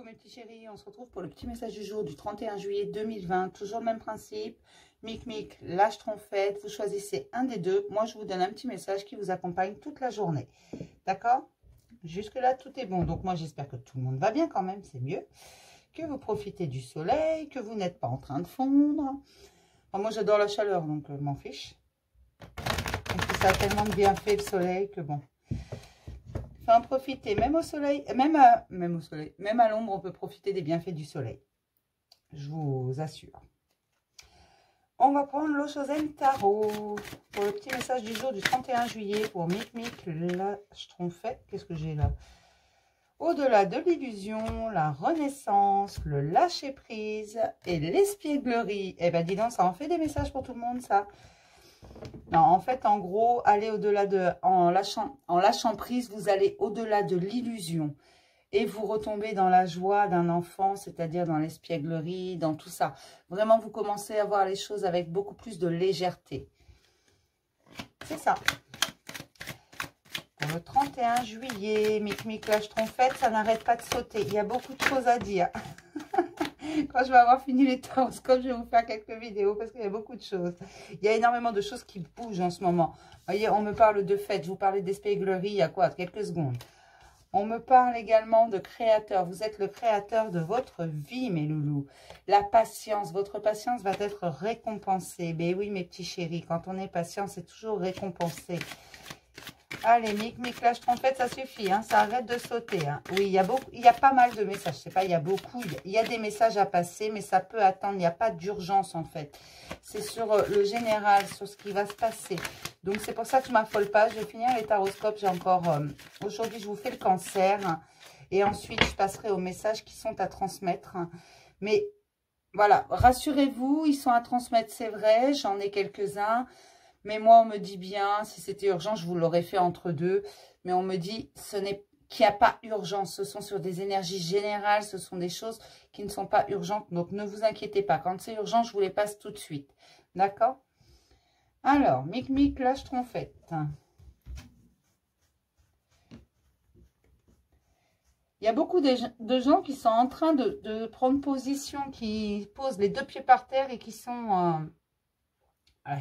Mes petits chéris, on se retrouve pour le petit message du jour du 31 juillet 2020. Toujours le même principe. Mic, lâche trompette. Vous choisissez un des deux. Moi, je vous donne un petit message qui vous accompagne toute la journée. D'accord? Jusque-là, tout est bon. Donc, moi, j'espère que tout le monde va bien quand même. C'est mieux. Que vous profitez du soleil. Que vous n'êtes pas en train de fondre. Enfin, moi, j'adore la chaleur, donc je m'en fiche. Parce que ça a tellement de bienfaits, le soleil, que bon. En profiter, même au soleil, même à l'ombre, on peut profiter des bienfaits du soleil. Je vous assure. On va prendre l'Oshozen Tarot pour le petit message du jour du 31 juillet pour Mic, la Schtroumpfette. Qu'est-ce que j'ai là? Au-delà de l'illusion, la renaissance, le lâcher-prise et l'espièglerie. Eh ben, dis donc, ça en fait des messages pour tout le monde, ça. Non, en fait, en gros, aller au-delà de... En lâchant prise, vous allez au-delà de l'illusion. Et vous retombez dans la joie d'un enfant, c'est-à-dire dans l'espièglerie, dans tout ça. Vraiment, vous commencez à voir les choses avec beaucoup plus de légèreté. C'est ça. Pour le 31 juillet, Mic, la Schtroumpfette, ça n'arrête pas de sauter. Il y a beaucoup de choses à dire. Quand je vais avoir fini les horoscopes, je vais vous faire quelques vidéos parce qu'il y a beaucoup de choses. Il y a énormément de choses qui bougent en ce moment. Vous voyez, on me parle de fête. Je vous parlais d'espièglerie il y a quoi? Quelques secondes. On me parle également de créateur. Vous êtes le créateur de votre vie, mes loulous. La patience. Votre patience va être récompensée. Ben oui, mes petits chéris. Quand on est patient, c'est toujours récompensé. Allez, Mic, la Schtroumpfette, ça suffit, hein, ça arrête de sauter. Hein. Oui, il y a pas mal de messages, je sais pas, il y a beaucoup, il y a des messages à passer, mais ça peut attendre, il n'y a pas d'urgence en fait. C'est sur le général, sur ce qui va se passer. Donc c'est pour ça que je ne m'affole pas, je vais finir les taroscopes, j'ai encore, aujourd'hui je vous fais le cancer, hein, et ensuite je passerai aux messages qui sont à transmettre. Hein. Mais voilà, rassurez-vous, ils sont à transmettre, c'est vrai, j'en ai quelques-uns. Mais moi, on me dit bien, si c'était urgent, je vous l'aurais fait entre deux. Mais on me dit qu'il n'y a pas urgence. Ce sont sur des énergies générales, ce sont des choses qui ne sont pas urgentes. Donc, ne vous inquiétez pas. Quand c'est urgent, je vous les passe tout de suite. D'accord? Alors, Mic, la Schtroumpfette. Il y a beaucoup de gens qui sont en train de prendre position, qui posent les deux pieds par terre et qui sont...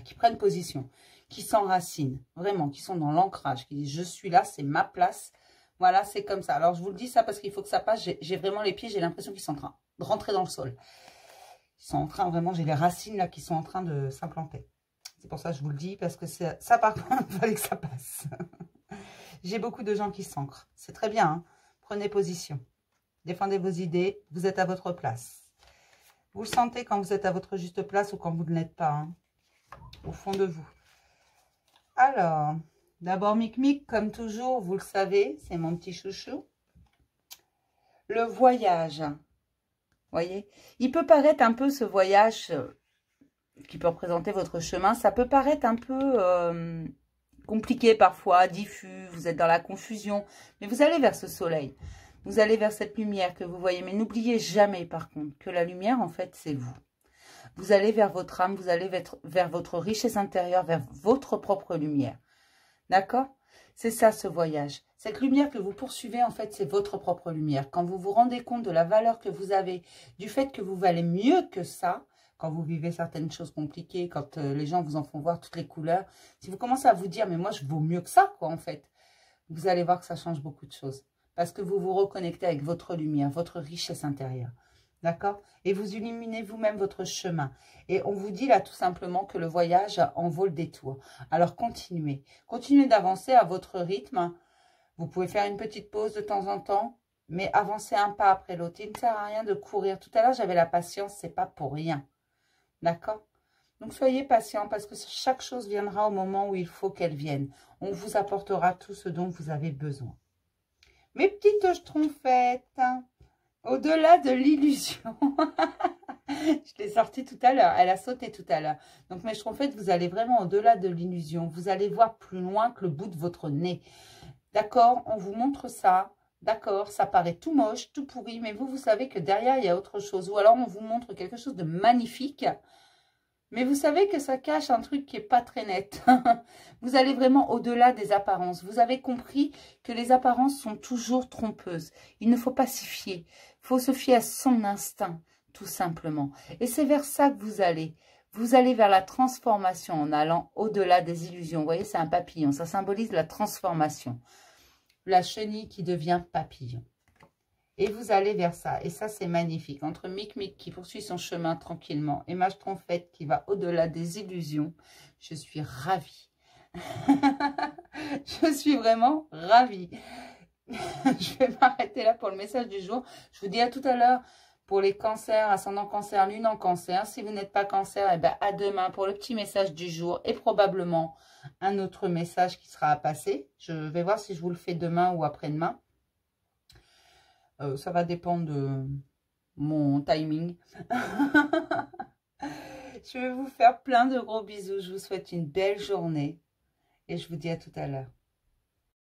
qui prennent position, qui s'enracinent, vraiment, qui sont dans l'ancrage, qui disent « je suis là, c'est ma place ». Voilà, c'est comme ça. Alors, je vous le dis ça parce qu'il faut que ça passe. J'ai vraiment les pieds, j'ai l'impression qu'ils sont en train de rentrer dans le sol. Ils sont en train, vraiment, j'ai les racines là qui sont en train de s'implanter. C'est pour ça que je vous le dis, parce que ça par contre, il fallait que ça passe. J'ai beaucoup de gens qui s'ancrent. C'est très bien, hein. Prenez position. Défendez vos idées, vous êtes à votre place. Vous le sentez quand vous êtes à votre juste place ou quand vous ne l'êtes pas, hein. Au fond de vous. Alors, d'abord Mic, comme toujours, vous le savez, c'est mon petit chouchou. Le voyage. Vous voyez, il peut paraître un peu ce voyage qui peut représenter votre chemin. Ça peut paraître un peu compliqué parfois, diffus, vous êtes dans la confusion. Mais vous allez vers ce soleil. Vous allez vers cette lumière que vous voyez. Mais n'oubliez jamais par contre que la lumière, en fait, c'est vous. Vous allez vers votre âme, vous allez vers votre richesse intérieure, vers votre propre lumière. D'accord? C'est ça ce voyage. Cette lumière que vous poursuivez, en fait, c'est votre propre lumière. Quand vous vous rendez compte de la valeur que vous avez, du fait que vous valez mieux que ça, quand vous vivez certaines choses compliquées, quand les gens vous en font voir toutes les couleurs, si vous commencez à vous dire, mais moi, je vaux mieux que ça, quoi, en fait, vous allez voir que ça change beaucoup de choses. Parce que vous vous reconnectez avec votre lumière, votre richesse intérieure. D'accord? Et vous illuminez vous-même votre chemin. Et on vous dit là tout simplement que le voyage en vaut le détour. Alors continuez. Continuez d'avancer à votre rythme. Vous pouvez faire une petite pause de temps en temps, mais avancez un pas après l'autre. Il ne sert à rien de courir. Tout à l'heure, j'avais la patience, c'est pas pour rien. D'accord? Donc soyez patient parce que chaque chose viendra au moment où il faut qu'elle vienne. On vous apportera tout ce dont vous avez besoin. Mes petites Schtroumpfettes, au-delà de l'illusion. Je l'ai sortie tout à l'heure. Elle a sauté tout à l'heure. Donc, mes Schtroumpfettes, vous allez vraiment au-delà de l'illusion. Vous allez voir plus loin que le bout de votre nez. D'accord? On vous montre ça. D'accord? Ça paraît tout moche, tout pourri. Mais vous savez que derrière, il y a autre chose. Ou alors, on vous montre quelque chose de magnifique. Mais vous savez que ça cache un truc qui n'est pas très net. Vous allez vraiment au-delà des apparences. Vous avez compris que les apparences sont toujours trompeuses. Il ne faut pas s'y fier. Il faut se fier à son instinct, tout simplement. Et c'est vers ça que vous allez. Vous allez vers la transformation en allant au-delà des illusions. Vous voyez, c'est un papillon. Ça symbolise la transformation. La chenille qui devient papillon. Et vous allez vers ça. Et ça, c'est magnifique. Entre Mic qui poursuit son chemin tranquillement et Mage Trompette qui va au-delà des illusions, je suis ravie. Je suis vraiment ravie. Je vais m'arrêter là pour le message du jour. Je vous dis à tout à l'heure pour les cancers, ascendant cancer, lune en cancer. Si vous n'êtes pas cancer, eh ben à demain pour le petit message du jour et probablement un autre message qui sera à passer. Je vais voir si je vous le fais demain ou après-demain. Ça va dépendre de mon timing. Je vais vous faire plein de gros bisous. Je vous souhaite une belle journée et je vous dis à tout à l'heure.